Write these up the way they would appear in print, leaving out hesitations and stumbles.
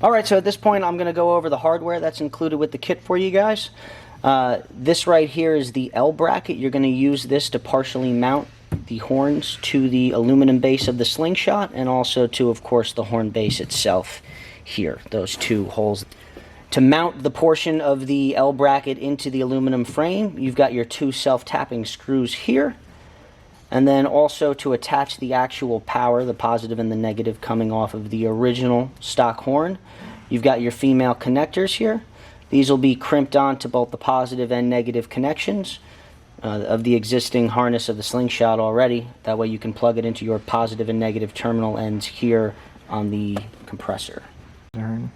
Alright, so at this point I'm going to go over the hardware that's included with the kit for you guys. This right here is the L bracket. You're going to use this to partially mount the horns to the aluminum base of the slingshot, and also to, of course, the horn base itself here, those two holes. To mount the portion of the L bracket into the aluminum frame, you've got your two self-tapping screws here, and then also to attach the actual power, the positive and the negative coming off of the original stock horn, you've got your female connectors here. These will be crimped onto both the positive and negative connections of the existing harness of the slingshot already. That way you can plug it into your positive and negative terminal ends here on the compressor. And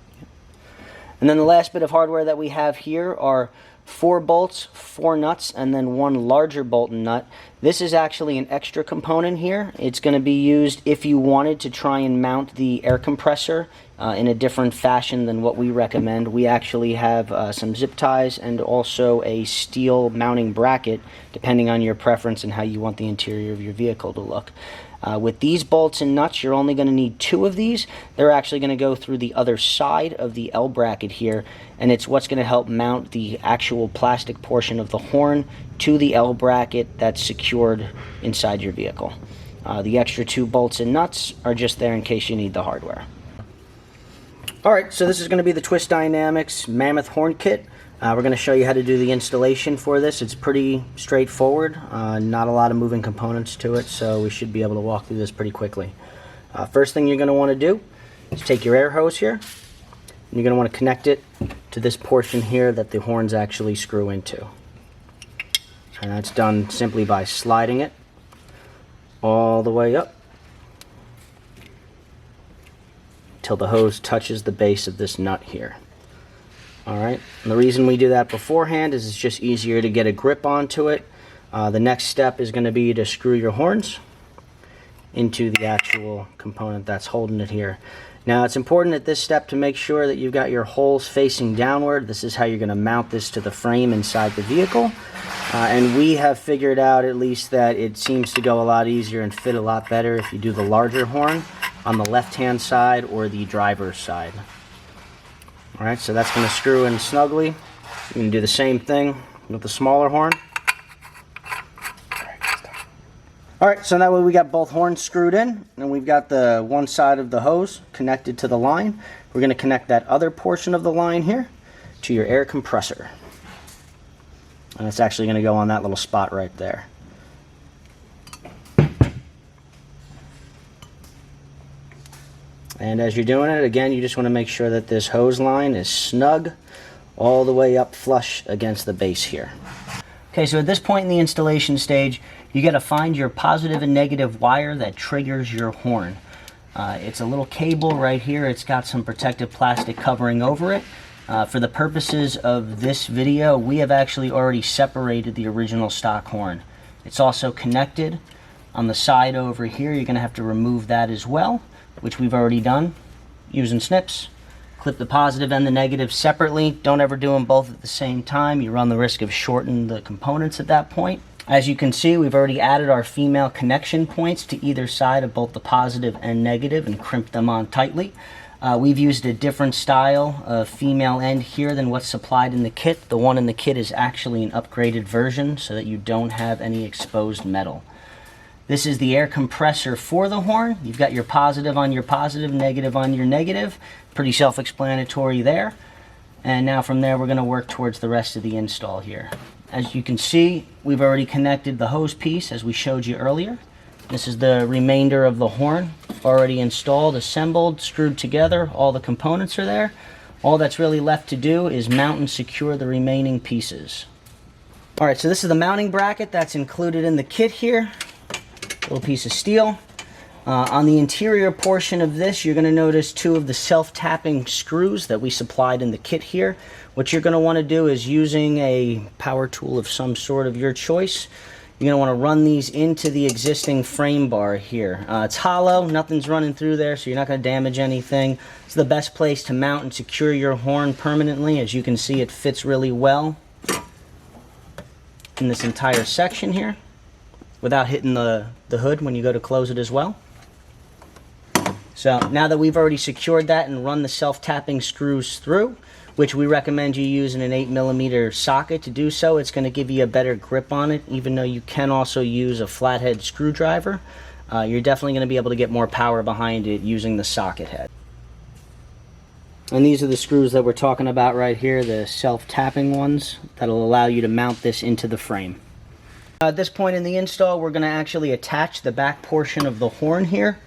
then the last bit of hardware that we have here are 4 bolts, 4 nuts, and then 1 larger bolt and nut. This is actually an extra component here. It's going to be used if you wanted to try and mount the air compressor in a different fashion than what we recommend. We actually have some zip ties and also a steel mounting bracket, depending on your preference and how you want the interior of your vehicle to look. With these bolts and nuts, you're only going to need 2 of these. They're actually going to go through the other side of the L bracket here, and it's what's going to help mount the actual plastic portion of the horn to the L bracket that's secured inside your vehicle. The extra 2 bolts and nuts are just there in case you need the hardware. Alright, so this is going to be the Twist Dynamics Mammoth horn kit. We're going to show you how to do the installation for this. It's pretty straightforward, not a lot of moving components to it, so we should be able to walk through this pretty quickly. First thing you're going to want to do is take your air hose here, and you're going to want to connect it to this portion here that the horns actually screw into. And that's done simply by sliding it all the way up till the hose touches the base of this nut here. Alright, and the reason we do that beforehand is it's just easier to get a grip onto it. The next step is going to be to screw your horns into the actual component that's holding it here. Now it's important at this step to make sure that you've got your holes facing downward. This is how you're going to mount this to the frame inside the vehicle. And we have figured out at least that it seems to go a lot easier and fit a lot better if you do the larger horn on the left hand side or the driver's side. Alright, so that's going to screw in snugly. You're going to do the same thing with the smaller horn. Alright, so that way we got both horns screwed in, and we've got the one side of the hose connected to the line. We're going to connect that other portion of the line here to your air compressor. And it's actually going to go on that little spot right there. And as you're doing it, again, you just want to make sure that this hose line is snug all the way up flush against the base here. Okay, so at this point in the installation stage, you got to find your positive and negative wire that triggers your horn. It's a little cable right here. It's got some protective plastic covering over it. For the purposes of this video, we have actually already separated the original stock horn. It's also connected on the side over here. You're going to have to remove that as well, which we've already done using snips. Clip the positive and the negative separately. Don't ever do them both at the same time. You run the risk of shorting the components at that point. As you can see, we've already added our female connection points to either side of both the positive and negative and crimped them on tightly. We've used a different style of female end here than what's supplied in the kit. The one in the kit is actually an upgraded version so that you don't have any exposed metal. This is the air compressor for the horn. You've got your positive on your positive, negative on your negative. Pretty self-explanatory there. And now from there we're going to work towards the rest of the install here. As you can see, we've already connected the hose piece as we showed you earlier. This is the remainder of the horn, already installed, assembled, screwed together. All the components are there. All that's really left to do is mount and secure the remaining pieces. Alright, so this is the mounting bracket that's included in the kit here. Little piece of steel. On the interior portion of this, you're going to notice 2 of the self-tapping screws that we supplied in the kit here. What you're going to want to do is, using a power tool of some sort of your choice, you're going to want to run these into the existing frame bar here. It's hollow, nothing's running through there, so you're not going to damage anything. It's the best place to mount and secure your horn permanently. As you can see, it fits really well in this entire section here without hitting the hood when you go to close it as well. So now that we've already secured that and run the self-tapping screws through, which we recommend you use in an 8mm socket to do so, it's going to give you a better grip on it, even though you can also use a flathead screwdriver. You're definitely going to be able to get more power behind it using the socket head. And these are the screws that we're talking about right here, the self-tapping ones that'll allow you to mount this into the frame. At this point in the install, we're going to actually attach the back portion of the horn here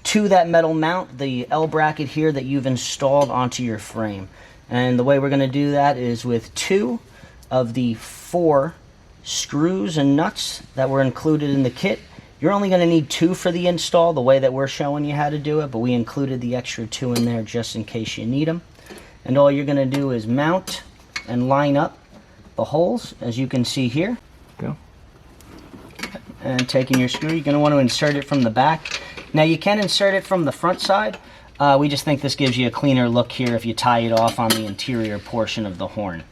to that metal mount, the L bracket here that you've installed onto your frame. And the way we're going to do that is with 2 of the 4 screws and nuts that were included in the kit. You're only going to need 2 for the install, the way that we're showing you how to do it, but we included the extra 2 in there just in case you need them. And all you're going to do is mount and line up the holes, as you can see here. Go. And taking your screw, you're going to want to insert it from the back. Now you can insert it from the front side. We just think this gives you a cleaner look here if you tie it off on the interior portion of the horn.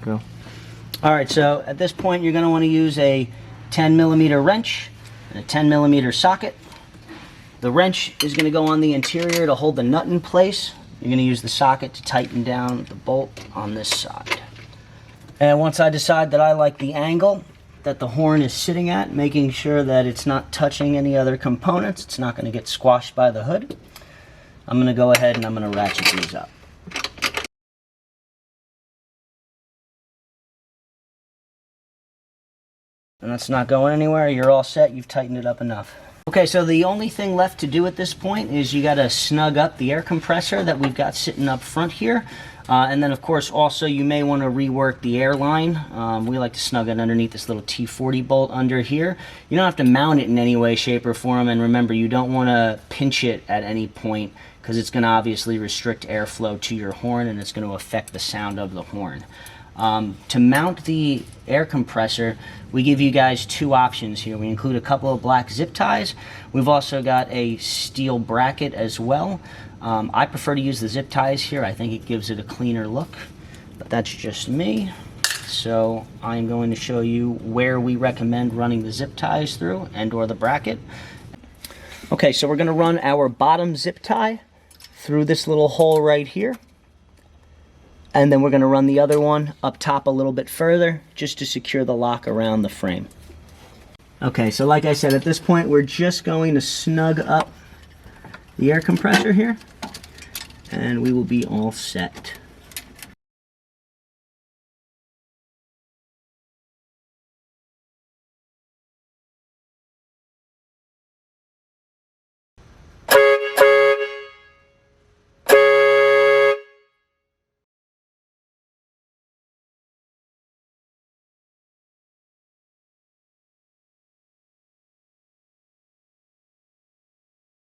Go. Alright, so at this point you're going to want to use a 10mm wrench and a 10mm socket. The wrench is going to go on the interior to hold the nut in place. You're going to use the socket to tighten down the bolt on this side. And once I decide that I like the angle that the horn is sitting at, making sure that it's not touching any other components, it's not going to get squashed by the hood, I'm going to go ahead and I'm going to ratchet these up. And that's not going anywhere. You're all set. You've tightened it up enough. Okay, so the only thing left to do at this point is you got to snug up the air compressor that we've got sitting up front here. And then, of course, also you may want to rework the air line. We like to snug it underneath this little T40 bolt under here. You don't have to mount it in any way, shape, or form. And remember, you don't want to pinch it at any point because it's going to obviously restrict airflow to your horn and it's going to affect the sound of the horn. To mount the air compressor, we give you guys 2 options here. We include a couple of black zip ties. We've also got a steel bracket as well. I prefer to use the zip ties here. I think it gives it a cleaner look, but that's just me. So I'm going to show you where we recommend running the zip ties through and or the bracket. Okay, so we're going to run our bottom zip tie through this little hole right here. And then we're going to run the other one up top a little bit further just to secure the lock around the frame. Okay, so like I said, at this point we're just going to snug up the air compressor here and we will be all set.